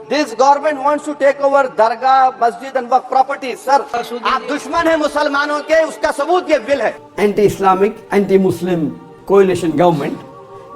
This government wants to take over dargah, masjid and waqf properties. Sir, آپ دشمن ہیں مسلمانوں کے, اس کا ثبوت یہ بل ہے. Anti-Islamic, anti-Muslim coalition government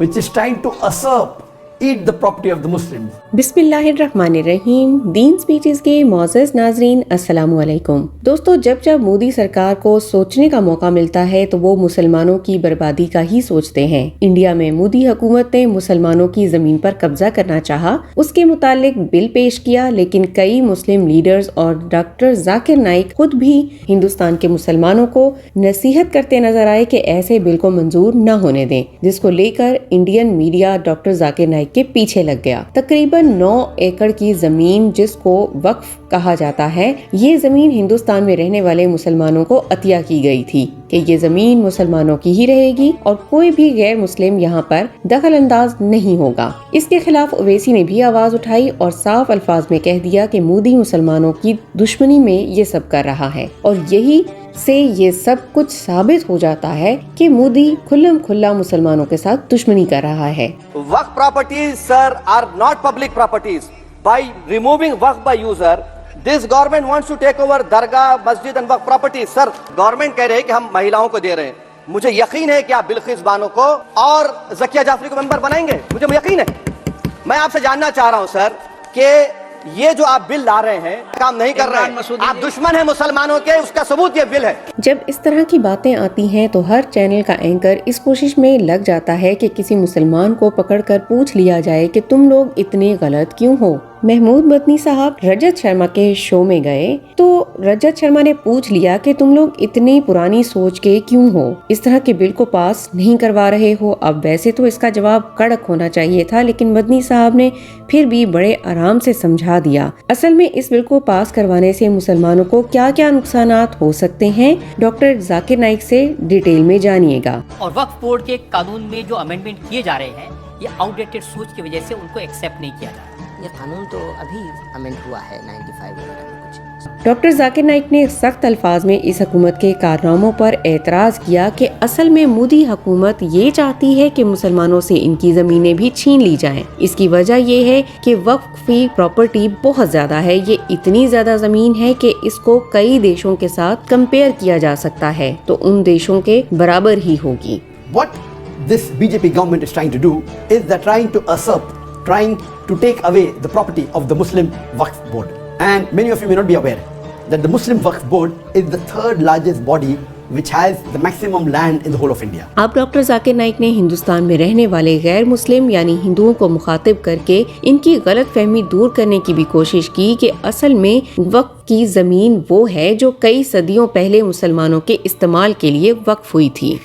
which is trying to usurp, eat the property of the Muslims. بسم اللہ الرحمن الرحیم. دین سپیچز کے معزز ناظرین السلام علیکم. دوستو, جب مودی سرکار کو سوچنے کا موقع ملتا ہے تو وہ مسلمانوں کی بربادی کا ہی سوچتے ہیں. انڈیا میں مودی حکومت نے مسلمانوں کی زمین پر قبضہ کرنا چاہا, اس کے متعلق بل پیش کیا, لیکن کئی مسلم لیڈرز اور ڈاکٹر ذاکر نائک خود بھی ہندوستان کے مسلمانوں کو نصیحت کرتے نظر آئے کہ ایسے بل کو منظور نہ ہونے دیں, جس کو لے کر Indian media doctor Zakir Naik کے پیچھے لگ گیا. تقریباً 9 ایکڑ کی زمین جس کو وقف کہا جاتا ہے, یہ زمین ہندوستان میں رہنے والے مسلمانوں کو عطیہ کی گئی تھی کہ یہ زمین مسلمانوں کی ہی رہے گی اور کوئی بھی غیر مسلم یہاں پر دخل انداز نہیں ہوگا. اس کے خلاف اویسی نے بھی آواز اٹھائی اور صاف الفاظ میں کہہ دیا کہ مودی مسلمانوں کی دشمنی میں یہ سب کر رہا ہے, اور یہی سے یہ سب کچھ ثابت ہو جاتا ہے کہ مودی کھلم کھلا مسلمانوں کے ساتھ دشمنی کر رہا ہے. وقف properties, sir, are not public properties. By removing waqf by user, this government wants to take over dargah, masjid and waqf properties. Sir, government کہہ رہے ہیں کہ ہم مہیلاؤں کو دے رہے ہیں. مجھے یقین ہے کہ آپ بلقیس بانو کو اور ذکیہ جعفری کو ممبر بنائیں گے, مجھے یقین ہے. میں آپ سے جاننا چاہ رہا ہوں سر کہ یہ جو آپ بل لا رہے ہیں کام نہیں کر رہے ہیں, آپ دشمن ہیں مسلمانوں کے, اس کا ثبوت یہ بل ہے. جب اس طرح کی باتیں آتی ہیں تو ہر چینل کا اینکر اس کوشش میں لگ جاتا ہے کہ کسی مسلمان کو پکڑ کر پوچھ لیا جائے کہ تم لوگ اتنے غلط کیوں ہو. محمود مدنی صاحب رجت شرما کے شو میں گئے تو رجت شرما نے پوچھ لیا کہ تم لوگ اتنی پرانی سوچ کے کیوں ہو, اس طرح کے بل کو پاس نہیں کروا رہے ہو. اب ویسے تو اس کا جواب کڑک ہونا چاہیے تھا, لیکن مدنی صاحب نے پھر بھی بڑے آرام سے سمجھا دیا. اصل میں اس بل کو پاس کروانے سے مسلمانوں کو کیا کیا نقصانات ہو سکتے ہیں, ڈاکٹر ذاکر نائک سے ڈیٹیل میں جانیے گا. اور وقف بورڈ کے قانون میں جو امینڈمنٹ کیے جا رہے ہیں یہ آؤٹ ڈیٹڈ سوچ کی وجہ سے ان کو ایکسیپٹ نہیں کیا جا رہا. یہ قانون تو ابھی امینڈ ہوا ہے 95 وغیرہ میں کچھ. ڈاکٹر ذاکر نائک نے سخت الفاظ میں اس حکومت کے کارناموں پر اعتراض کیا کہ اصل میں مودی حکومت یہ چاہتی ہے کہ مسلمانوں سے ان کی زمینیں بھی چھین لی جائیں. اس کی وجہ یہ ہے کہ وقفی پراپرٹی بہت زیادہ ہے, یہ اتنی زیادہ زمین ہے کہ اس کو کئی دیشوں کے ساتھ کمپیئر کیا جا سکتا ہے تو ان دیشوں کے برابر ہی ہوگی. What this BJP government is trying to do is they're trying to usurp, trying to take away the property of the Muslim Waqf Board. And many of you may not be aware that the Muslim Waqf Board is the third largest body which has the maximum land in the whole of India. اب doctor Zakir Naik نے ہندوستان میں رہنے والے غیر مسلم یعنی ہندوؤں کو مخاطب کر کے ان کی غلط فہمی دور کرنے کی بھی کوشش کی کہ اصل میں وقف کی زمین وہ ہے جو کئی صدیوں پہلے مسلمانوں کے استعمال کے لیے وقف ہوئی تھی.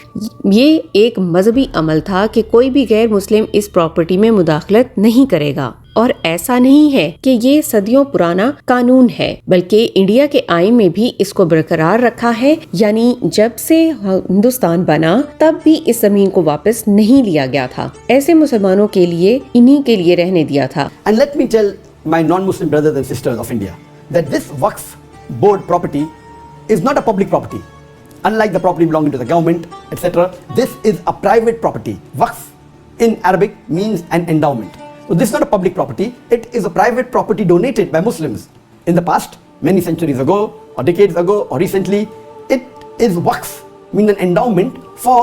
یہ ایک مذہبی عمل تھا کہ کوئی بھی غیر مسلم اس پراپرٹی میں مداخلت نہیں کرے گا, اور ایسا نہیں ہے کہ یہ صدیوں پرانا قانون ہے, بلکہ انڈیا کے آئین میں بھی اس کو برقرار رکھا ہے. یعنی جب سے ہندوستان بنا تب بھی اس زمین کو واپس نہیں لیا گیا تھا, ایسے مسلمانوں کے لیے انہی کے لیے رہنے دیا تھا. And let me tell my non-Muslim brothers and sisters of India that this Waqf Board property is not a public property. Unlike the property belonging to the government, etc., this is a private property. Waqf in Arabic means an endowment. So this is not a public property, it is a private property donated by Muslims in the past, many centuries ago or decades ago or recently. It is waqf, means an endowment for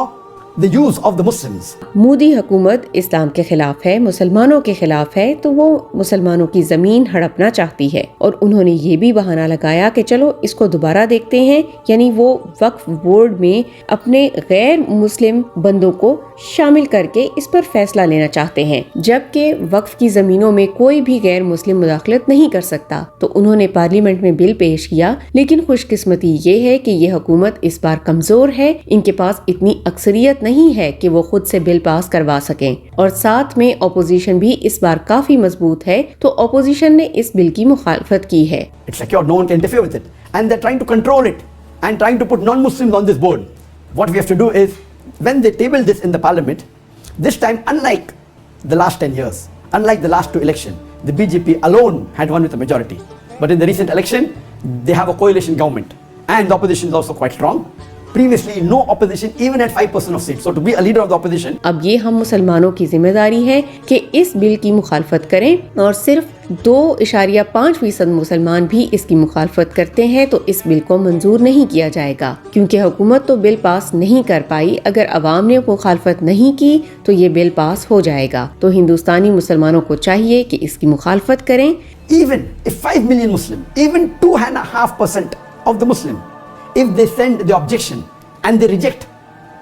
the use of the Muslims. Modi حکومت اسلام کے خلاف ہے, مسلمانوں کے خلاف ہے, تو وہ مسلمانوں کی زمین ہڑپنا چاہتی ہے. اور انہوں نے یہ بھی بہانہ لگایا کہ چلو اس کو دوبارہ دیکھتے ہیں, یعنی وہ وقف بورڈ میں اپنے غیر مسلم بندوں کو شامل کر کے اس پر فیصلہ لینا چاہتے ہیں, جبکہ وقف کی زمینوں میں کوئی بھی غیر مسلم مداخلت نہیں کر سکتا. تو انہوں نے پارلیمنٹ میں بل پیش کیا, لیکن خوش قسمتی یہ ہے کہ یہ حکومت اس بار کمزور ہے, ان کے پاس اتنی اکثریت نہیں ہے کہ وہ خود سے بل پاس کروا سکیں, اور ساتھ میں اپوزیشن بھی اس بار کافی مضبوط ہے, تو اپوزیشن نے اس بل کی مخالفت کی ہے. It's secure, no one can interfere with it. And they're trying to control it and trying to put non-Muslims on this board. What we have to do is, when they table this in the parliament, this time unlike the last 10 years, unlike the last 2 elections, the BJP alone had won with a majority. But in the recent election, they have a coalition government and the opposition is also quite strong. previously no opposition even at 5% of seats. So to be a leader of the opposition, اب یہ ہم مسلمانوں کی ذمہ داری ہے کہ اس بل کی مخالفت کریں، اور صرف 2.5% مسلمان بھی اس کی مخالفت کرتے ہیں تو اس بل کو منظور نہیں کیا جائے گا، کیونکہ حکومت تو بل پاس نہیں کر پائی. اگر عوام نے مخالفت نہیں کی تو یہ بل پاس ہو جائے گا. تو ہندوستانی مسلمانوں کو چاہیے کہ اس کی مخالفت کریں. even if 5 million Muslim, even 2.5% of the Muslim, if they send the objection and they reject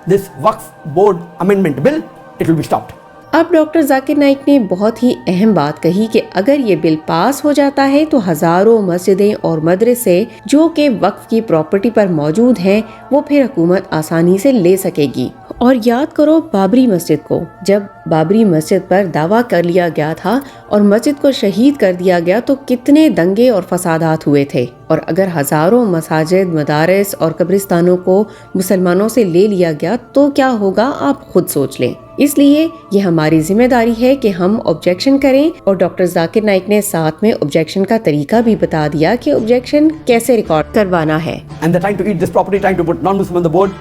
this Waqf Board amendment bill, it will be stopped. اب ڈاکٹر ذاکر نائک نے بہت ہی اہم بات کہی کہ اگر یہ بل پاس ہو جاتا ہے تو ہزاروں مسجدیں اور مدرسے جو کہ وقف کی پراپرٹی پر موجود ہیں وہ پھر حکومت آسانی سے لے سکے گی. اور یاد کرو بابری مسجد کو، جب بابری مسجد پر دعویٰ کر لیا گیا تھا اور مسجد کو شہید کر دیا گیا تو کتنے دنگے اور فسادات ہوئے تھے. اور اگر ہزاروں مساجد، مدارس اور قبرستانوں کو مسلمانوں سے لے لیا گیا تو کیا ہوگا آپ خود سوچ لیں. اس لیے یہ ہماری ذمہ داری ہے کہ ہم آبجیکشن کریں. اور ڈاکٹر ذاکر نائک نے ساتھ میں آبجیکشن کا طریقہ بھی بتا دیا کہ آبجیکشن کیسے ریکارڈ کروانا ہے. And they're trying to eat this property, trying to put non-Muslim on the board.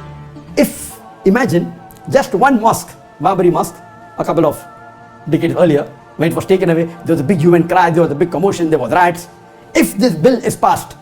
If, imagine, just one mosque, Babri Mosque, a couple of decades earlier, when it was taken away, there was a big hue and cry, there was a big commotion, there was riots. If this bill is passed,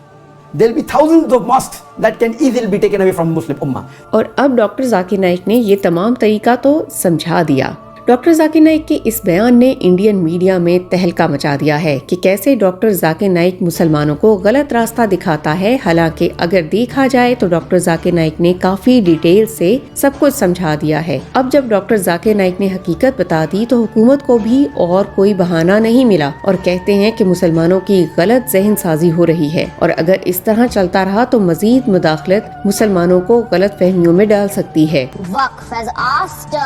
there'll be thousands of mosques that can easily be taken away from Muslim Ummah. اور اب doctor Zakir Naik نے یہ تمام طریقہ تو سمجھا دیا. Doctor Zakir Naik کے اس بیان نے انڈین میڈیا میں تہلکہ مچا دیا ہے کہ کیسے ڈاکٹر ذاکر نائک مسلمانوں کو غلط راستہ دکھاتا ہے. حالانکہ اگر دیکھا جائے تو ڈاکٹر ذاکر نائک نے کافی ڈیٹیل سے سب کچھ سمجھا دیا ہے. اب جب ڈاکٹر ذاکر نائک نے حقیقت بتا دی تو حکومت کو بھی اور کوئی بہانہ نہیں ملا اور کہتے ہیں کہ مسلمانوں کی غلط ذہن سازی ہو رہی ہے، اور اگر اس طرح چلتا رہا تو مزید مداخلت مسلمانوں کو غلط فہمیوں میں ڈال سکتی ہے. Waqf has asked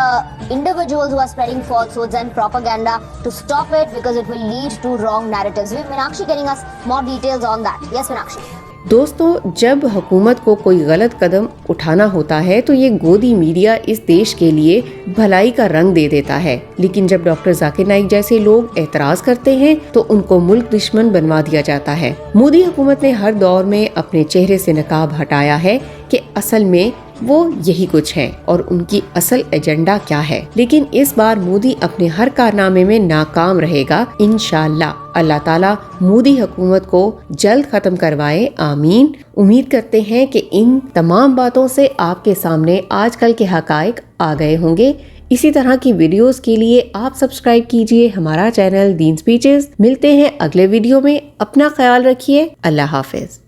individuals who are spreading falsehoods and propaganda to stop it because it will lead to wrong narratives. Meenakshi getting us more details on that. Yes, Meenakshi. دوستو، جب حکومت کو کوئی غلط قدم اٹھانا ہوتا ہے تو یہ گودی میڈیا اس دیش کے لیے بھلائی کا رنگ دے دیتا ہے، لیکن جب ڈاکٹر ذاکر نائک جیسے لوگ اعتراض کرتے ہیں تو ان کو ملک دشمن بنوا دیا جاتا ہے. مودی حکومت نے ہر دور میں اپنے چہرے سے نقاب ہٹایا ہے کہ اصل میں وہ یہی کچھ ہیں اور ان کی اصل ایجنڈا کیا ہے. لیکن اس بار مودی اپنے ہر کارنامے میں ناکام رہے گا انشاءاللہ. اللہ تعالیٰ مودی حکومت کو جلد ختم کروائے، آمین. امید کرتے ہیں کہ ان تمام باتوں سے آپ کے سامنے آج کل کے حقائق آ گئے ہوں گے. اسی طرح کی ویڈیوز کے لیے آپ سبسکرائب کیجئے ہمارا چینل دین سپیچز. ملتے ہیں اگلے ویڈیو میں. اپنا خیال رکھیے. اللہ حافظ.